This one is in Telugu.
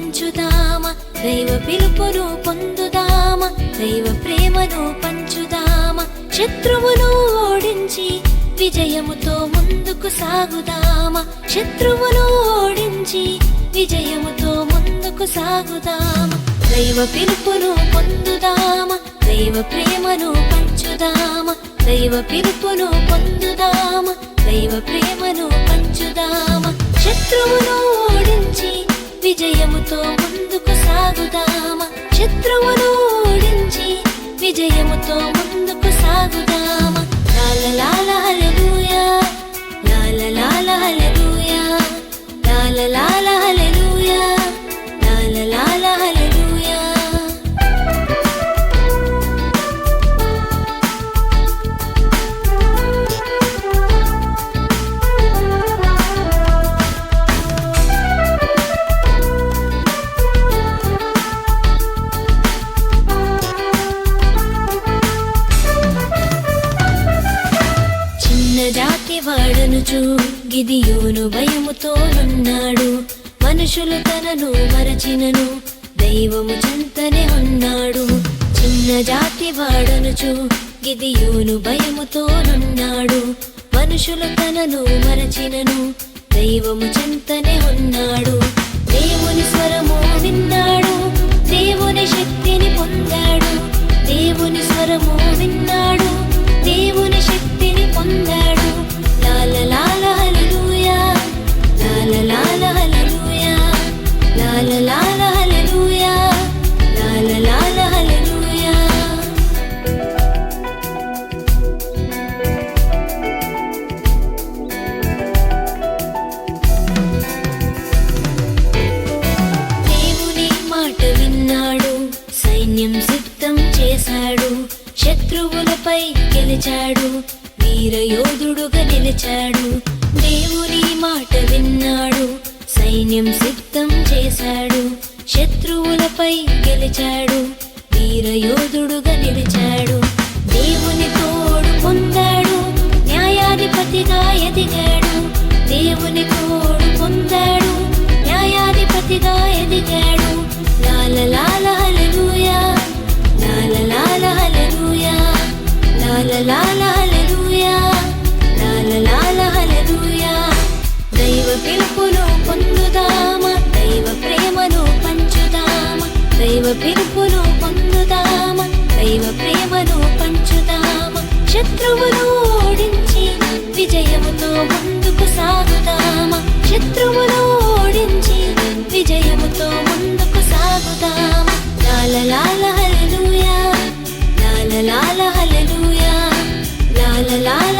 పంచుదామ దైవ పిలుపును పొందుదామ దైవ ప్రేమను పంచుదామ శత్రువును ఓడించి విజయముతో ముందుకు సాగుదామ శత్రువును ఓడించి విజయముతో ముందుకు సాగుదామ దైవ పిలుపును పొందుదామ దైవ ప్రేమను పంచుదామ దైవ పిలుపును పొందుదామ దైవ ప్రేమను పంచుదామ శత్రువును ఓడించి విజయముతో ముందుకు సాగుదామ శత్రువును ఓడించి విజయముతో ముందుకు సాగుదామ లాల లాల హల్లెలూయా లాల లాల హల్లెలూయా లాల లాల హల్లెలూయా లాల లాల హల్లెలూయా జాతి వాడనుచు గిదియోను భయముతోనున్నాడు మనుషులు తనను మరచినను దైవము చెంతనే ఉన్నాడు చిన్న జాతి వాడనుచు గిదియోను భయముతోనున్నాడు మనుషులు తనను మరచినను దైవము చెంతనే ఉన్నాడు దేవుని స్వరము విన్నాడు దేవుని శక్తిని పొందాడు దేవుని స్వరము విన్నాడు దేవుని శక్తిని పొందాడు లాల లాల హల్లెలూయా లాల లాల హల్లెలూయా లాల లాల హల్లెలూయా లాల లాల హల్లెలూయా దేవుని మాట విన్నాడు సైన్యం సిద్ధం చేశాడు శత్రువులపై గెలిచాడు వీరయోధుడుగా నిలిచాడు దేవుని మాట విన్నాడు సైన్యం సిద్ధం చేశాడు శత్రువులపై గెలిచాడు వీరయోధుడుగా నిలిచాడు దేవుని తోడు పొందాడు న్యాయాధిపతిగా ఎదిగాడు దేవుని తోడు పొందాడు న్యాయాధిపతిగా ఎదిగాడు లాల లాల హల్లెలూయా లాల లాల హల్లెలూయా లాల లాల హల్లెలూయా లాల లాల హల్లెలూయా దైవ పిలుపును పొందుదామ దైవ ప్రేమను పంచుదామ దైవ పిలుపును పొందుదామ దైవ ప్రేమను పంచుదామ శత్రువును ఓడించి విజయముతో ముందుకు సాగుదామ శత్రువును ఓడించి విజయముతో ముందుకు సాగుదామ లాల లాల హల్లెలూయా లాల లాల హల్లెలూయా లాల లాల